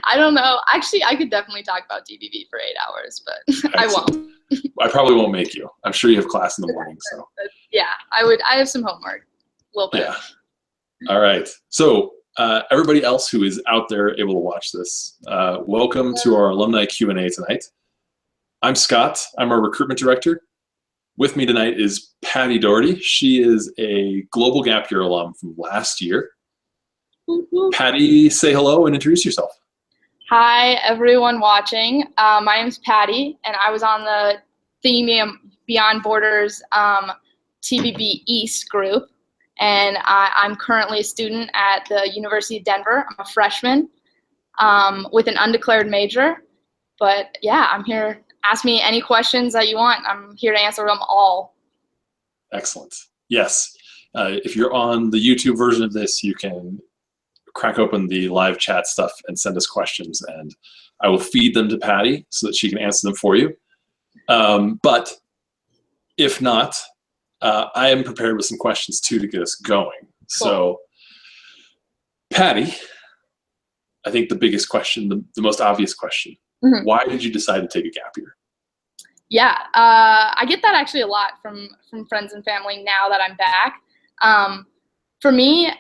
I don't know. Actually, I could definitely talk about TBB for 8 hours, but I won't. I probably won't make you. I'm sure you have class in the morning, so. Yeah, I would. I have some homework, a little bit. Yeah. All right. So everybody else who is out there able to watch this, welcome to our alumni Q&A tonight. I'm Scott. I'm our recruitment director. With me tonight is Patty Doherty. She is a Global Gap Year alum from last year. Patty, say hello and introduce yourself. Hi, everyone watching. My name's Patty, and I was on the Theme Beyond Borders TBB East group, and I'm currently a student at the University of Denver. I'm a freshman with an undeclared major, but yeah, I'm here. Ask me any questions that you want. I'm here to answer them all. Excellent. Yes. If you're on the YouTube version of this, you can crack open the live chat stuff and send us questions, and I will feed them to Patty so that she can answer them for you. But if not, I am prepared with some questions too to get us going. Cool. So, Patty, I think the biggest question, the most obvious question, why did you decide to take a gap year? Yeah, I get that actually a lot from friends and family now that I'm back. For me,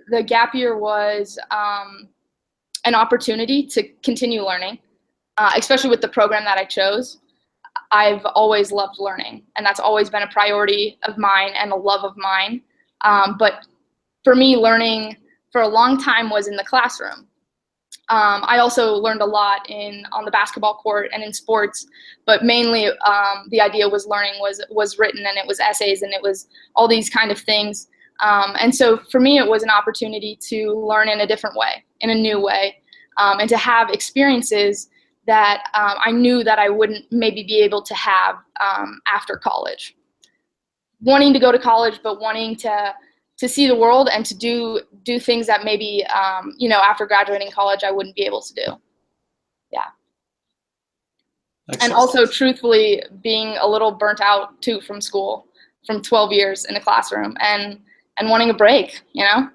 the gap year was an opportunity to continue learning, especially with the program that I chose. I've always loved learning, and that's always been a priority of mine and a love of mine. But for me, learning for a long time was in the classroom. I also learned a lot on the basketball court and in sports, but mainly the idea was learning was written, and it was essays, and it was all these kind of things. And so for me, it was an opportunity to learn in a different way, in a new way, and to have experiences that I knew that I wouldn't maybe be able to have after college. Wanting to go to college, but wanting to see the world and to do things that maybe, after graduating college, I wouldn't be able to do. Yeah. Excellent. And also, truthfully, being a little burnt out, too, from school, from 12 years in a classroom, and wanting a break, Yeah.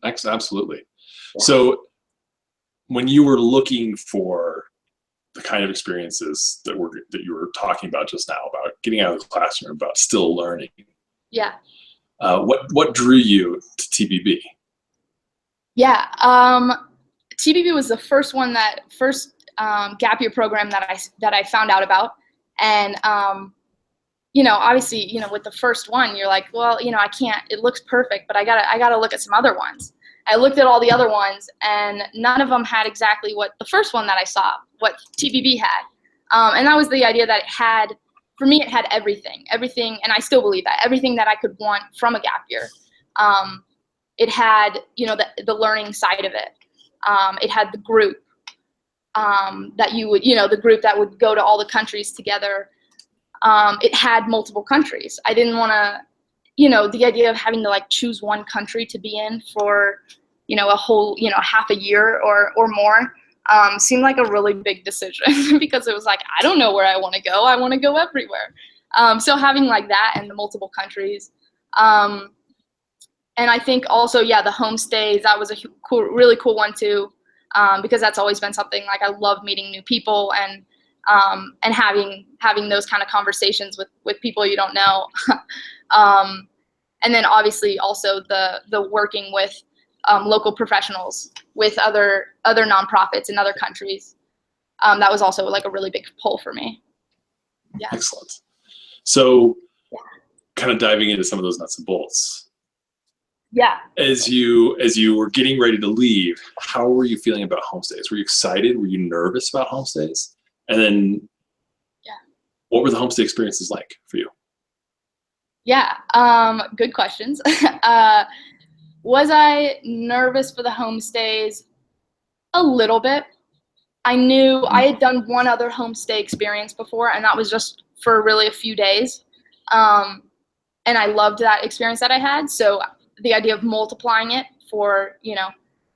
Absolutely. Yeah. So when you were looking for the kind of experiences that you were talking about just now, about getting out of the classroom, about still learning, yeah, what drew you to TBB? Yeah, TBB was the first gap year program that I found out about, and obviously, with the first one, you're like, well, I can't. It looks perfect, but I gotta look at some other ones. I looked at all the other ones, and none of them had exactly what the first one that I saw, what TBB had, and that was the idea that it had. For me, it had everything, and I still believe that everything that I could want from a gap year. It had, the learning side of it. It had the group that you would, the group that would go to all the countries together. It had multiple countries. I didn't want to, the idea of having to choose one country to be in for, a whole, half a year or more seemed like a really big decision because it was like, I don't know where I want to go. I want to go everywhere. So having that and the multiple countries. And I think also, yeah, the homestays, that was a really cool one too, because that's always been something I love meeting new people and having those kind of conversations with people you don't know. And then obviously also the working with local professionals, with other nonprofits in other countries. That was also a really big pull for me. Yeah. Excellent. So kind of diving into some of those nuts and bolts. Yeah. As you were getting ready to leave, how were you feeling about homestays? Were you excited? Were you nervous about homestays? And then what were the homestay experiences like for you? Yeah, good questions. Was I nervous for the homestays? A little bit. I knew I had done one other homestay experience before, and that was just for really a few days. And I loved that experience that I had. So the idea of multiplying it for,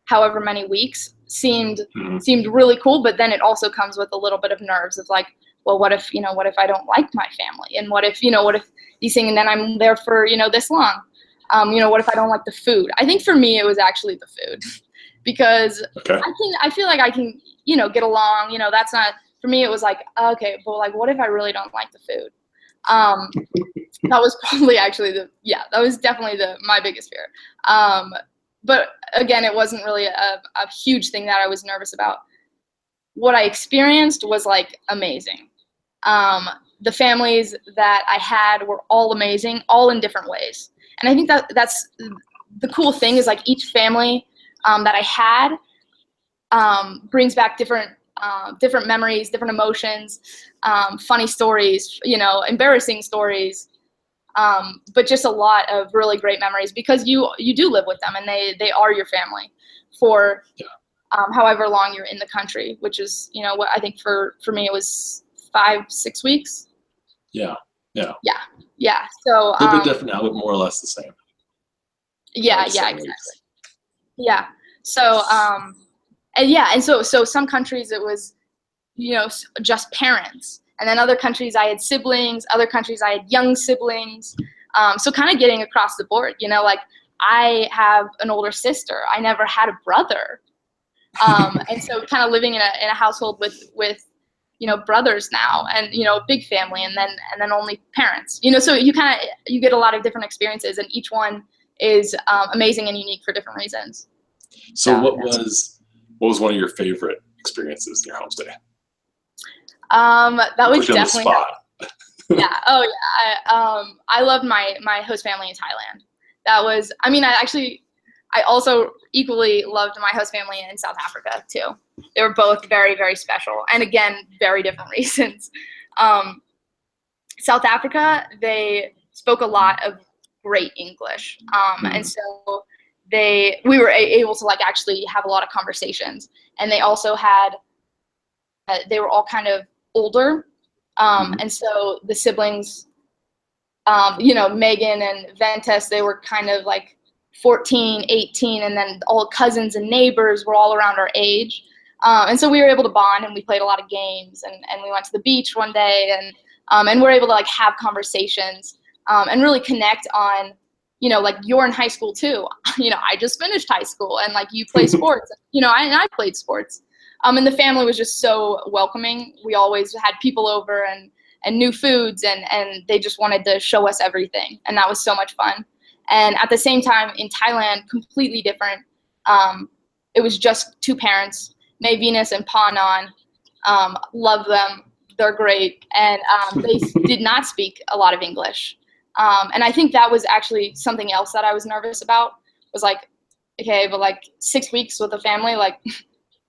however many weeks seemed really cool. But then it also comes with a little bit of nerves of well, what if I don't like my family? And what if these things, and then I'm there for, this long? What if I don't like the food? I think for me, it was actually the food. because Okay. I feel like I can, you know, get along, you know, that's not, for me, it was like, okay, but like, what if I really don't like the food? That was probably actually that was definitely my biggest fear. But again, it wasn't really a huge thing that I was nervous about. What I experienced was like amazing. The families that I had were all amazing, all in different ways. And I think that's the cool thing is like each family that I had brings back different memories, different emotions, funny stories, you know, embarrassing stories, but just a lot of really great memories because you do live with them and they are your family for however long you're in the country, which is, you know, what I think for me it was 5-6 weeks. Yeah. So A little bit different now, but more or less the same. exactly. Yeah. So and so some countries it was, you know, just parents, and then other countries I had siblings, other countries I had young siblings. So kind of getting across the board, you know, like I have an older sister. I never had a brother. And so kind of living in a household with, you know, brothers now and, you know, a big family and then only parents, you know, so you get a lot of different experiences and each one is amazing and unique for different reasons. So what was one of your favorite experiences in your homestay? That was definitely yeah. Oh yeah. I loved my host family in Thailand. That was, I mean, I also equally loved my host family in South Africa too. They were both very, very special. And again, very different reasons. South Africa, they spoke a lot of great English. And so we were able to like actually have a lot of conversations. And they also had, they were all kind of older. And so the siblings, you know, Megan and Ventus, they were kind of like 14, 18, and then all cousins and neighbors were all around our age. And so we were able to bond and we played a lot of games and we went to the beach one day and we're able to like have conversations and really connect on, you know, like you're in high school too. You know, I just finished high school and like you play sports, you know, I played sports. And the family was just so welcoming. We always had people over and new foods and they just wanted to show us everything. And that was so much fun. And at the same time in Thailand, completely different. It was just two parents, May Venus and Pa Non. Love them. They're great. And they did not speak a lot of English. And I think that was actually something else that I was nervous about was like, okay, but like 6 weeks with a family, like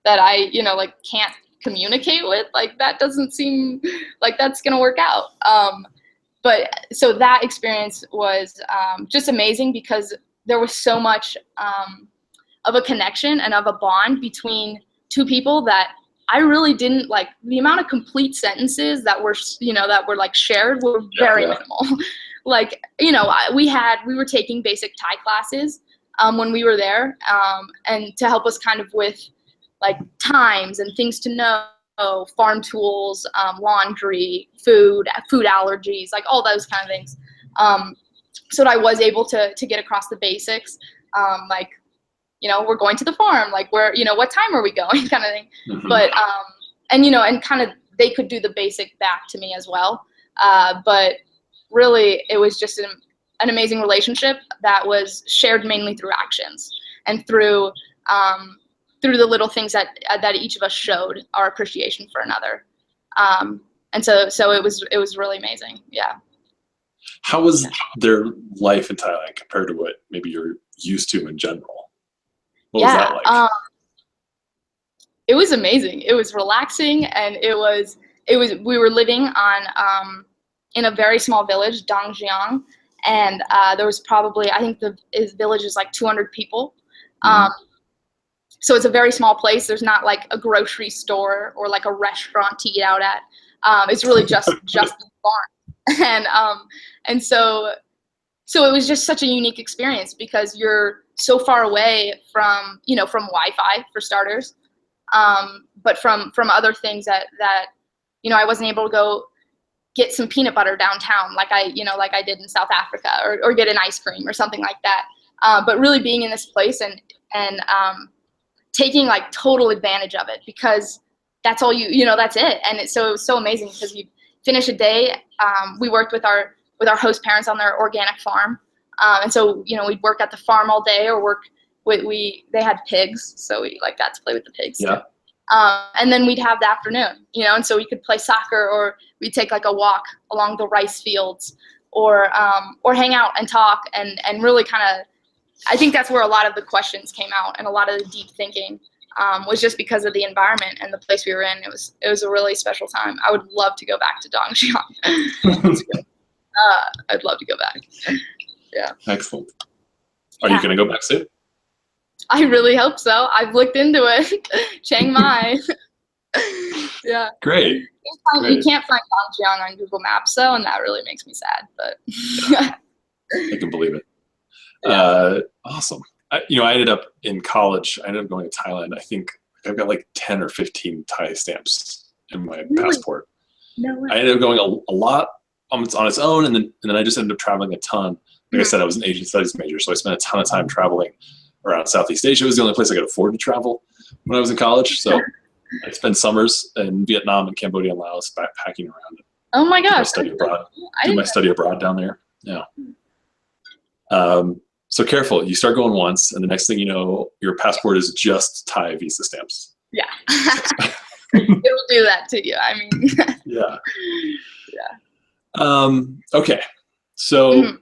that I, you know, like can't communicate with, like that doesn't seem like that's going to work out. But so that experience was just amazing because there was so much of a connection and of a bond between two people that I really didn't like. The amount of complete sentences that were, you know, that were like shared were very minimal. Like, you know, we were taking basic Thai classes when we were there and to help us kind of with like times and things to know, farm tools, laundry, food allergies, like all those kind of things. So that I was able to get across the basics, like, you know, we're going to the farm, like where, you know, what time are we going kind of thing. But, and, you know, and kind of they could do the basic back to me as well. But really it was just an amazing relationship that was shared mainly through actions and through the little things that each of us showed our appreciation for another. And so it was really amazing. Yeah. How was their life in Thailand compared to what maybe you're used to in general? What was that like? It was amazing. It was relaxing and we were living on, in a very small village, Dongjiang. And there was probably, I think the village is like 200 people. So it's a very small place. There's not like a grocery store or like a restaurant to eat out at. It's really just the farm. And so it was just such a unique experience because you're so far away from, you know, from Wi-Fi for starters, but from other things that, you know, I wasn't able to go get some peanut butter downtown like I did in South Africa or get an ice cream or something like that. But really being in this place and taking like total advantage of it, because that's all that's it. And it was so amazing because you finish a day. We worked with our host parents on their organic farm. And so, we'd work at the farm all day, or they had pigs. So we got to play with the pigs. Yeah. And then we'd have the afternoon, and so we could play soccer, or we'd take like a walk along the rice fields, or hang out and talk and really kind of, I think that's where a lot of the questions came out, and a lot of the deep thinking was just because of the environment and the place we were in. It was a really special time. I would love to go back to Dongjiang. I'd love to go back. Yeah. Excellent. Are you going to go back soon? I really hope so. I've looked into it. Chiang Mai. Yeah. Great. You can't find Dongjiang on Google Maps, though, and that really makes me sad. But I can believe it. Yeah. Awesome. I ended up in college. I ended up going to Thailand. I think I've got like 10 or 15 Thai stamps in my passport. No way. I ended up going a lot on its own, and then I just ended up traveling a ton. Like I said, I was an Asian studies major, so I spent a ton of time traveling around Southeast Asia. It was the only place I could afford to travel when I was in college. So I spent summers in Vietnam and Cambodia and Laos backpacking around. Oh my gosh. Did my study abroad down there. Yeah. So careful. You start going once, and the next thing you know, your passport is just Thai visa stamps. Yeah. It'll do that to you. I mean. Yeah. Yeah. Okay. So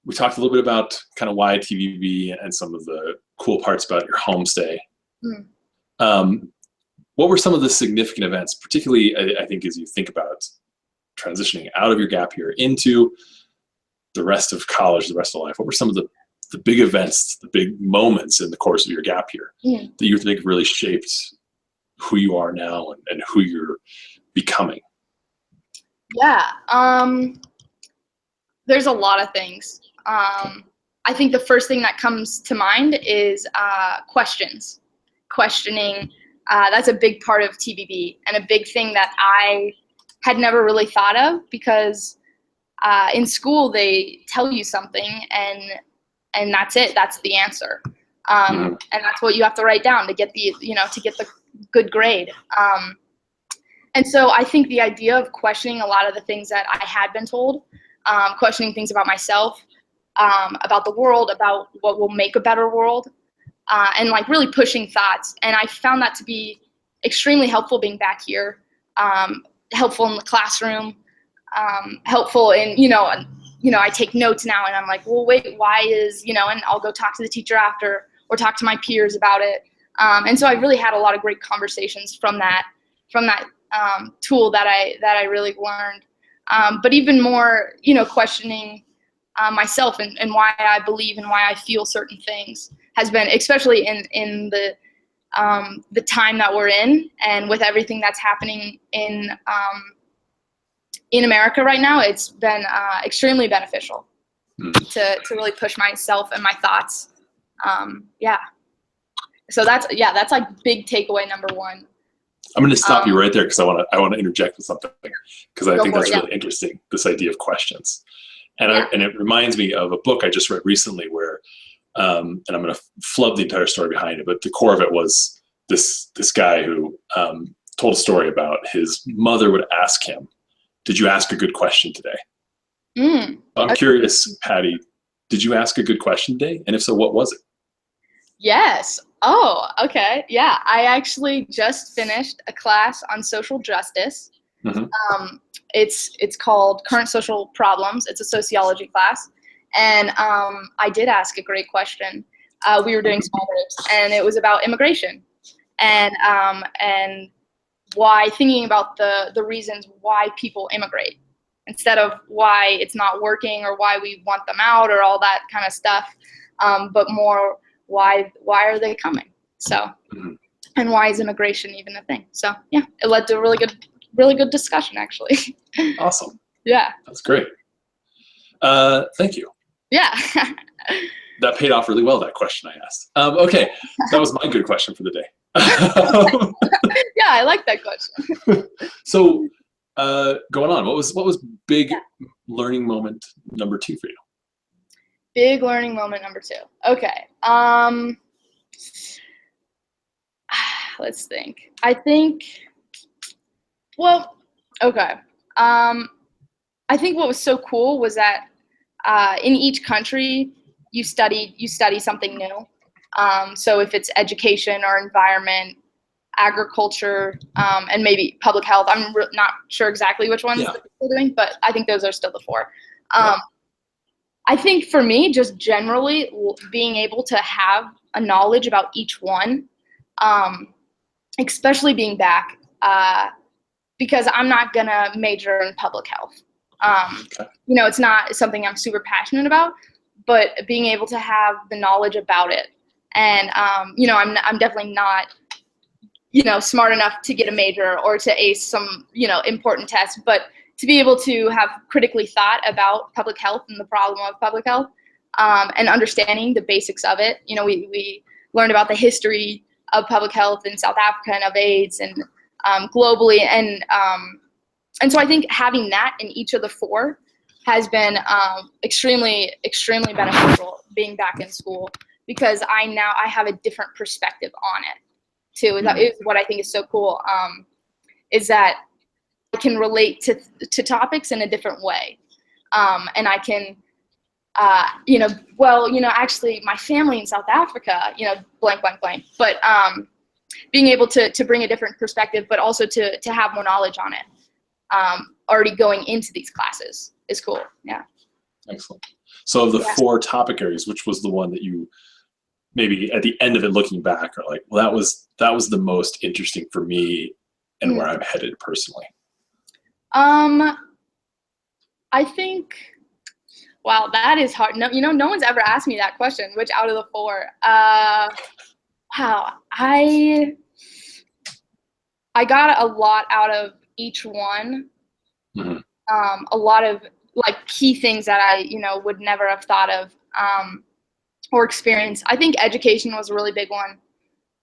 we talked a little bit about kind of why TVB and some of the cool parts about your homestay. What were some of the significant events, particularly I think as you think about transitioning out of your gap year into the rest of college, the rest of life? What were some of the big events, the big moments in the course of your gap year that you think really shaped who you are now and who you're becoming? Yeah. There's a lot of things. I think the first thing that comes to mind is questioning. That's a big part of TVB, and a big thing that I had never really thought of, because in school they tell you something and that's it. That's the answer. And that's what you have to write down to get the good grade. And so I think the idea of questioning a lot of the things that I had been told, questioning things about myself, about the world, about what will make a better world, and like really pushing thoughts. And I found that to be extremely helpful being back here, helpful in the classroom, helpful in, I take notes now, and I'm like, well, wait, why is, and I'll go talk to the teacher after, or talk to my peers about it. And so I really had a lot of great conversations from that tool that I really learned. But even more, questioning myself and why I believe and why I feel certain things has been, especially in the time that we're in, and with everything that's happening in America right now, it's been extremely beneficial to really push myself and my thoughts. So that's like big takeaway number one. I'm going to stop you right there because I want to interject with something, because I think that's really interesting, this idea of questions. And it reminds me of a book I just read recently where, and I'm going to flub the entire story behind it, but the core of it was this guy who told a story about his mother would ask him, "Did you ask a good question today?" I'm curious, Patty, did you ask a good question today? And if so, what was it? Yes. Oh, okay. Yeah. I actually just finished a class on social justice. It's called Current Social Problems. It's a sociology class. And I did ask a great question. We were doing small groups, and it was about immigration and why, thinking about the reasons why people immigrate, instead of why it's not working or why we want them out or all that kind of stuff, but more why are they coming? So, and why is immigration even a thing? So yeah, it led to a really good discussion, actually. Awesome. Yeah. That's great. Thank you. Yeah. That paid off really well, that question I asked. Okay, that was my good question for the day. Yeah, I like that question. So, going on, what was big learning moment number 2 for you? Big learning moment number 2. Okay. Let's think. I think, well, okay. I think what was so cool was that in each country you study something new. So if it's education or environment, agriculture, and maybe public health, I'm not sure exactly which ones that people are doing, but I think those are still the four. I think for me, just generally being able to have a knowledge about each one, especially being back, because I'm not gonna major in public health. You know, it's not something I'm super passionate about, but being able to have the knowledge about it, and you know, I'm definitely not, you know, smart enough to get a major or to ace some, you know, important tests, but to be able to have critically thought about public health and the problem of public health, and understanding the basics of it. You know, we learned about the history of public health in South Africa and of AIDS and globally, and so I think having that in each of the four has been extremely beneficial being back in school, because I have a different perspective on it too. That is what I think is so cool, is that I can relate to topics in a different way, and I can, you know, well, you know, actually my family in South Africa, you know, blank, but being able to bring a different perspective, but also to have more knowledge on it, already going into these classes is cool. Yeah. Excellent. So of the four topic areas, which was the one that you maybe at the end of it looking back are like, well, that was the most interesting for me and where I'm headed personally? I think, wow, that is hard. No, you know, no one's ever asked me that question, which out of the four. Wow, I got a lot out of each one. A lot of like key things that I, you know, would never have thought of or experienced. I think education was a really big one,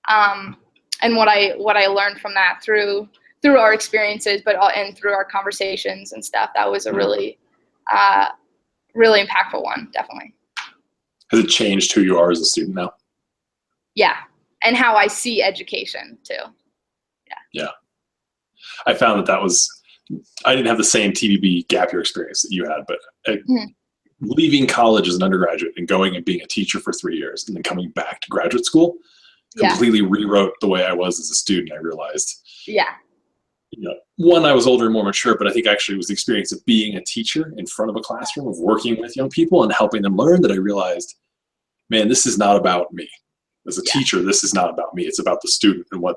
and what I learned from that through our experiences, and through our conversations and stuff. That was a really impactful one, definitely. Has it changed who you are as a student now? Yeah, and how I see education too. Yeah. I found that was, I didn't have the same TBB gap year experience that you had, but leaving college as an undergraduate and going and being a teacher for 3 years and then coming back to graduate school completely rewrote the way I was as a student. I realized, you know, one, I was older and more mature, but I think actually it was the experience of being a teacher in front of a classroom, of working with young people and helping them learn, that I realized, man, this is not about me. As a teacher, this is not about me. It's about the student and what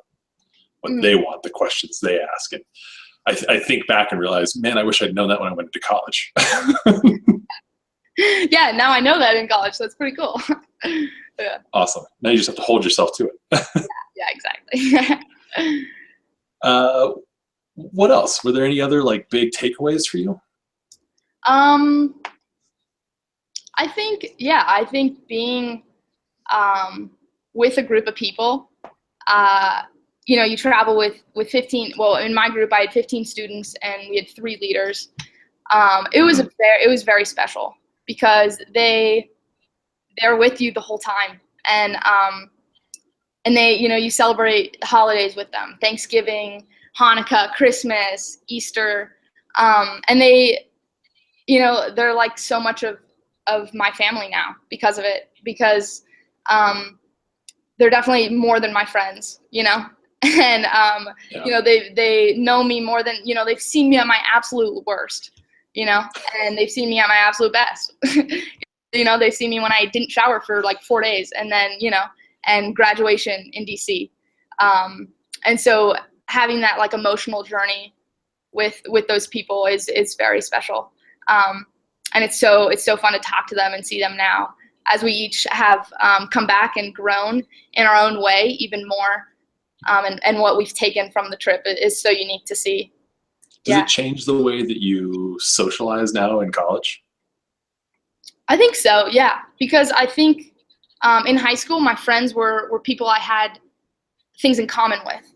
they want, the questions they ask. And I think back and realize, man, I wish I'd known that when I went to college. Yeah, now I know that in college. So that's pretty cool. Yeah. Awesome. Now you just have to hold yourself to it. Yeah, exactly. What else? Were there any other like big takeaways for you? I think being with a group of people, you know, you travel with 15, well, in my group I had 15 students and we had 3 leaders. It was very special because they're with you the whole time, and they, you know, you celebrate holidays with them, Thanksgiving, Hanukkah, Christmas, Easter, and they, you know, they're like so much of my family now because of it, because they're definitely more than my friends, you know. And you know, they know me more than, you know, they've seen me at my absolute worst, you know, and they've seen me at my absolute best. You know, they've seen me when I didn't shower for like 4 days, and then, you know, and graduation in DC. And so having that like emotional journey with those people is very special. And it's so fun to talk to them and see them now as we each have come back and grown in our own way even more. And what we've taken from the trip is so unique to see. Does it change the way that you socialize now in college? I think so, yeah. Because I think in high school, my friends were people I had things in common with.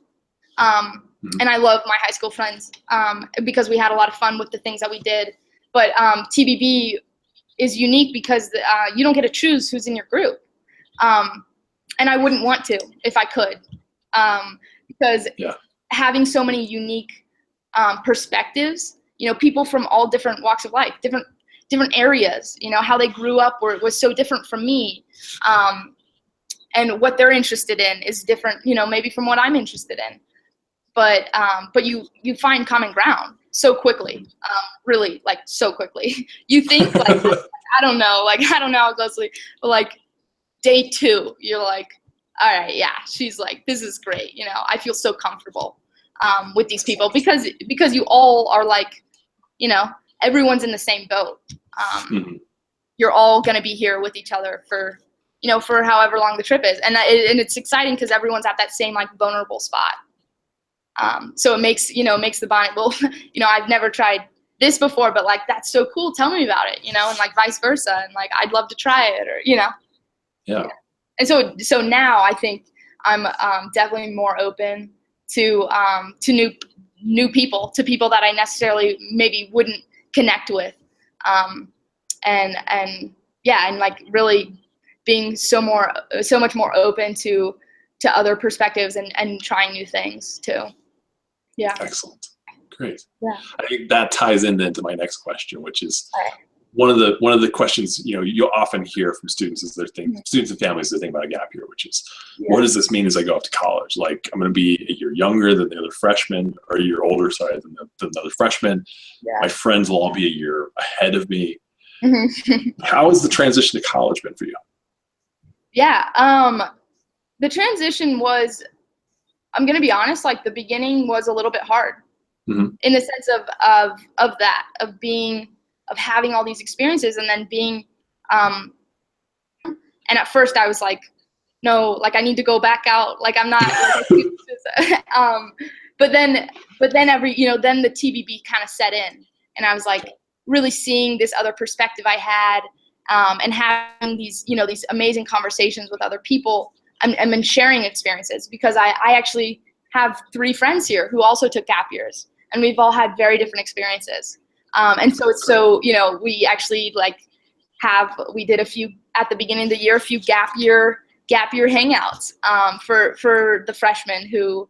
And I love my high school friends because we had a lot of fun with the things that we did. But TBB is unique because you don't get to choose who's in your group. and I wouldn't want to if I could, because having so many unique perspectives, people from all different walks of life, different areas, how they grew up was so different from me, and what they're interested in is different, maybe from what I'm interested in, but you find common ground so quickly, really, like, so quickly. You think, like, I don't know how closely, but like day 2, you're like, all right, yeah, she's like, this is great. I feel so comfortable with these people because you all are like, everyone's in the same boat. You're all going to be here with each other for however long the trip is. And it's exciting because everyone's at that same, like, vulnerable spot. So it makes the bond, well, I've never tried this before, but like, that's so cool. Tell me about it, and like vice versa. And like, I'd love to try it, or, Yeah. And so now I think I'm definitely more open to new people, to people that I necessarily maybe wouldn't connect with. And like really being so much more open to other perspectives and trying new things too. Yeah. Excellent. Great. Yeah. I think that ties into my next question, which is one of the questions, you'll often hear from students is students and families, they think about a gap year, which is, what does this mean as I go off to college? Like, I'm going to be a year younger than the other freshmen, or a year older, sorry, than the other freshmen. Yeah. My friends will all be a year ahead of me. How has the transition to college been for you? Yeah. The transition was, I'm going to be honest, like, the beginning was a little bit hard, in the sense of having all these experiences and then being, and at first I was like, no, like, I need to go back out. Like, I'm not, like, but then then the TBB kind of set in, and I was like really seeing this other perspective I had, and having these amazing conversations with other people, and then sharing experiences, because I actually have 3 friends here who also took gap years, and we've all had very different experiences. And so it's so, we actually we did a few at the beginning of the year, a few gap year hangouts for the freshmen who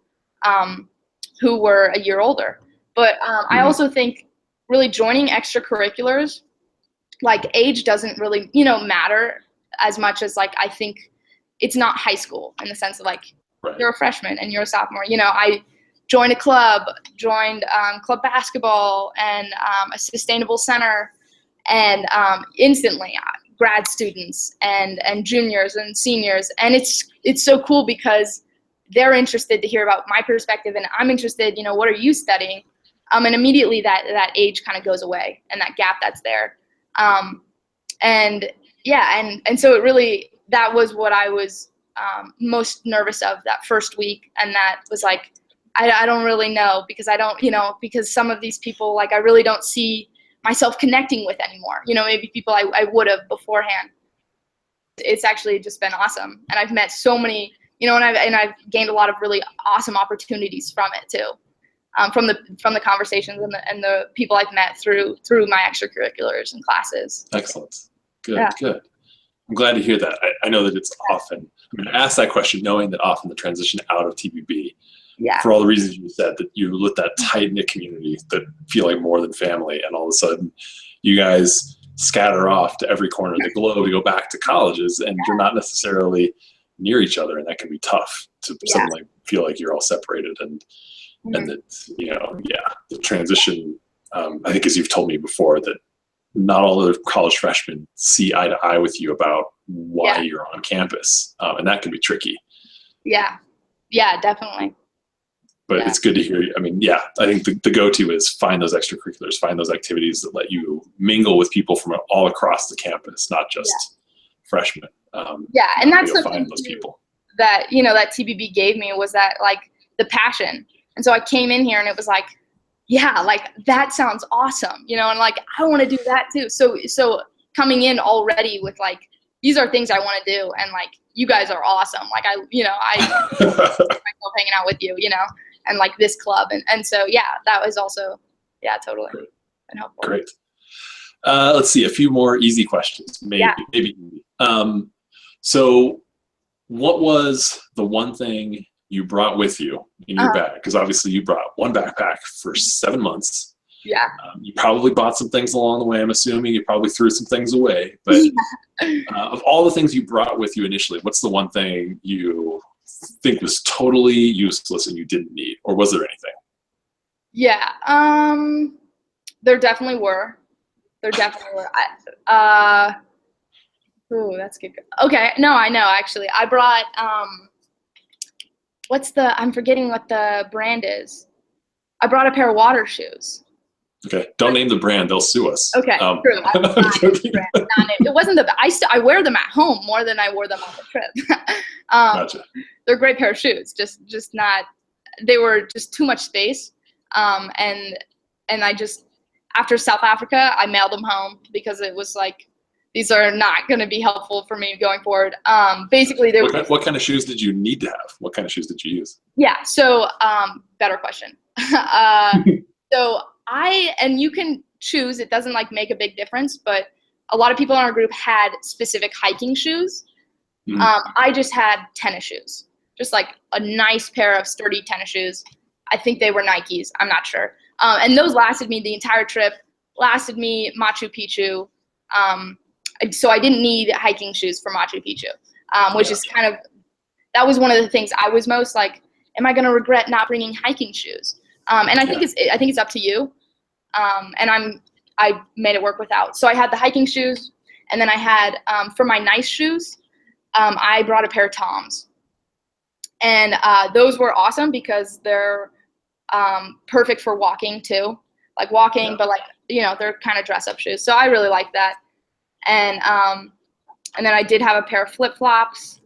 were a year older. But I also think really joining extracurriculars, like, age doesn't really, matter as much as, like, I think it's not high school in the sense of, like, you're a freshman and you're a sophomore. I joined a club, club basketball and a sustainable center, and instantly grad students and juniors and seniors. And it's so cool because they're interested to hear about my perspective, and I'm interested, what are you studying? And immediately that age kind of goes away, and that gap that's there. And so it really, that was what I was most nervous of that first week. And that was like, I don't really know, because I don't, because some of these people, like, I really don't see myself connecting with anymore, maybe people I would have beforehand. It's actually just been awesome. And I've met so many, and I've gained a lot of really awesome opportunities from it too. From the conversations and the people I've met through my extracurriculars and classes. Excellent. Good. I'm glad to hear that. I know that it's often, I'm going to ask that question knowing that often the transition out of TBB, for all the reasons you said, that you with that tight-knit community that feel like more than family, and all of a sudden you guys scatter off to every corner of the globe to go back to colleges, and you're not necessarily near each other, and that can be tough to suddenly feel like you're all separated. And that, the transition, I think, as you've told me before, that not all other college freshmen see eye to eye with you about why you're on campus. And that can be tricky. Yeah, definitely. But it's good to hear. I mean, I think the go-to is find those extracurriculars, find those activities that let you mingle with people from all across the campus, not just freshmen. And that's something find those people that, that TBB gave me, was that, like, the passion. And so I came in here and it was like, like, that sounds awesome, and like, I want to do that too. So coming in already with, like, these are things I want to do, and, like, you guys are awesome. Like, I myself hanging out with you, and, like, this club. And so, that was also, totally been helpful. Great. Let's see, a few more easy questions, maybe. So What was the one thing you brought with you in your bag? Because obviously you brought one backpack for 7 months. Yeah. You probably bought some things along the way, I'm assuming. You probably threw some things away. But of all the things you brought with you initially, what's the one thing you think was totally useless and you didn't need? Or was there anything? Yeah. There definitely were. Ooh, that's good. Okay. No, I know, actually. I brought, I'm forgetting what the brand is. I brought a pair of water shoes. Okay, don't name the brand; they'll sue us. Okay, true. I will not name the brand. It wasn't I wear them at home more than I wore them on the trip. Gotcha. They're a great pair of shoes. Just not. They were just too much space. And I just, after South Africa, I mailed them home because it was like, these are not going to be helpful for me going forward. Basically, what kind of shoes did you need to have? What kind of shoes did you use? Yeah. So, better question. So and you can choose, it doesn't like make a big difference, but a lot of people in our group had specific hiking shoes. I just had tennis shoes, just like a nice pair of sturdy tennis shoes. I think they were Nikes. I'm not sure. And those lasted me the entire trip, lasted me Machu Picchu. So I didn't need hiking shoes for Machu Picchu, which is that was one of the things I was most like, am I going to regret not bringing hiking shoes? And I think it's up to you. And I made it work without. So I had the hiking shoes, and then I had, for my nice shoes, I brought a pair of Toms. And those were awesome because they're perfect for walking too. Like walking, but like, they're kind of dress up shoes. So I really like that. And then I did have a pair of flip-flops.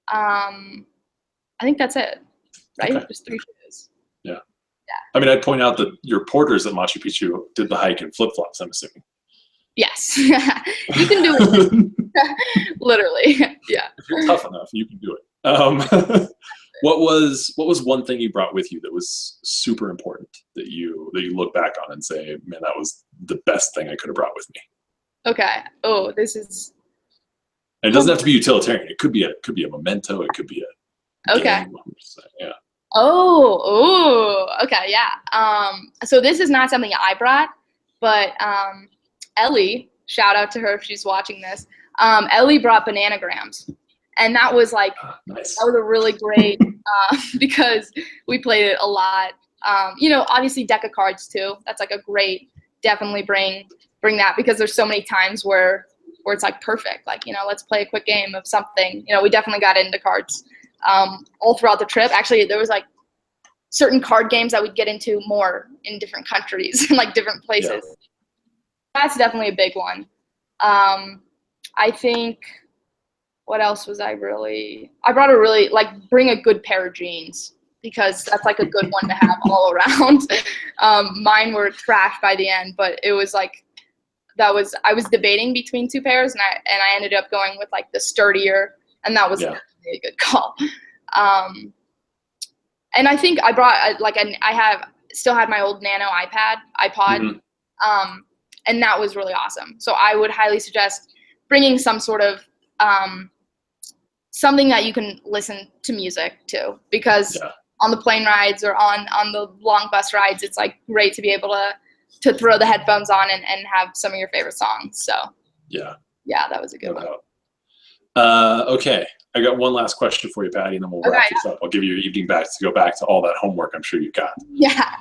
I think that's it, right? Okay. Just 3 shoes. Yeah. I mean, I'd point out that your porters at Machu Picchu did the hike in flip-flops, I'm assuming. Yes. You can do it. Literally. Yeah. If you're tough enough, you can do it. What was one thing you brought with you that was super important that you look back on and say, man, that was the best thing I could have brought with me? Okay. Oh, this is. And it doesn't have to be utilitarian. It could be a memento. It could be a okay. Game. Yeah. Oh, okay, yeah. So this is not something I brought, but Ellie, shout out to her if she's watching this. Ellie brought bananagrams, and that was like nice. That was a really great because we played it a lot. Obviously deck of cards too. That's like a great. Definitely bring that because there's so many times where it's like perfect. Like let's play a quick game of something. We definitely got into cards. All throughout the trip. Actually, there was like certain card games that we'd get into more in different countries and like different places. Yeah. That's definitely a big one. I think, what else was I brought bring a good pair of jeans because that's like a good one to have all around. Mine were trash by the end, but it was like, I was debating between 2 pairs and I ended up going with like the sturdier, and that was a good call. And I think I brought still had my old Nano iPod, and that was really awesome. So I would highly suggest bringing some sort of something that you can listen to music to, because on the plane rides or on the long bus rides, it's like great to be able to throw the headphones on and have some of your favorite songs. So yeah, that was a good one. Okay, I got one last question for you, Patty, and then we'll wrap this up. I'll give you your evening back to go back to all that homework I'm sure you've got. Yeah.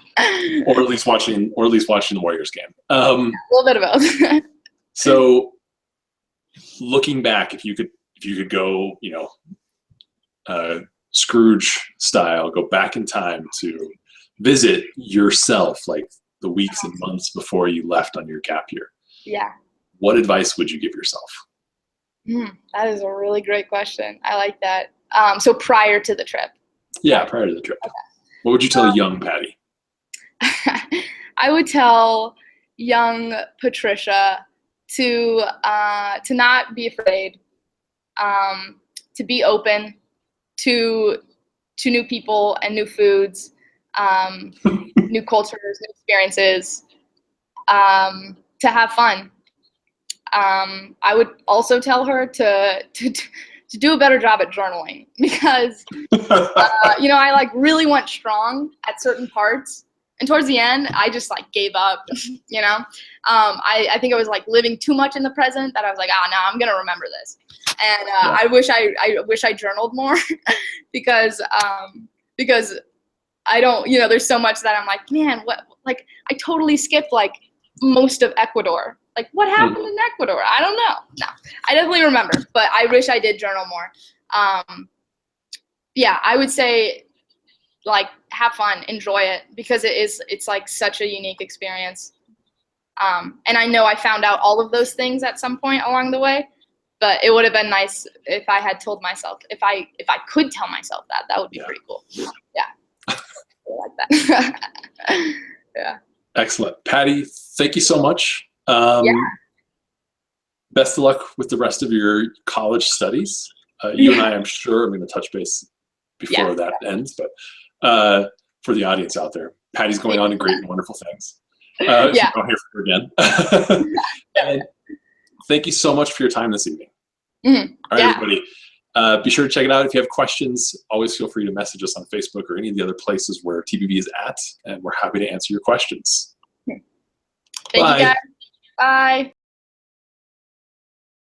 or at least watching the Warriors game. A little bit of both. So, looking back, if you could go, Scrooge style, go back in time to visit yourself, like the weeks and months before you left on your gap year. Yeah. What advice would you give yourself? That is a really great question. I like that. So prior to the trip. Yeah, prior to the trip. Okay. What would you tell young Patty? I would tell young Patricia to not be afraid, to be open to new people and new foods, new cultures, new experiences, to have fun. I would also tell her to to do a better job at journaling because, you know, I like really went strong at certain parts. And towards the end, I just like gave up, you know. I think I was like living too much in the present that I was like, no, I'm gonna remember this. And I wish I journaled more because I don't, you know, there's so much that I'm like, man, what, like I totally skipped like most of Ecuador. Like what happened in Ecuador? I don't know. No, I definitely remember, but I wish I did journal more. Yeah, I would say like have fun, enjoy it because it's like such a unique experience. And I know I found out all of those things at some point along the way, but it would have been nice if I had told myself, if I could tell myself that would be pretty cool. Yeah. I like that. Yeah. Excellent. Patty, thank you so much. Best of luck with the rest of your college studies. You and I'm sure I'm going to touch base before that ends, but for the audience out there, Patty's going on to great and wonderful things. If you don't hear from her again. And thank you so much for your time this evening. All right, everybody. Be sure to check it out. If you have questions, always feel free to message us on Facebook or any of the other places where TBB is at, and we're happy to answer your questions. Thank you, guys. Bye.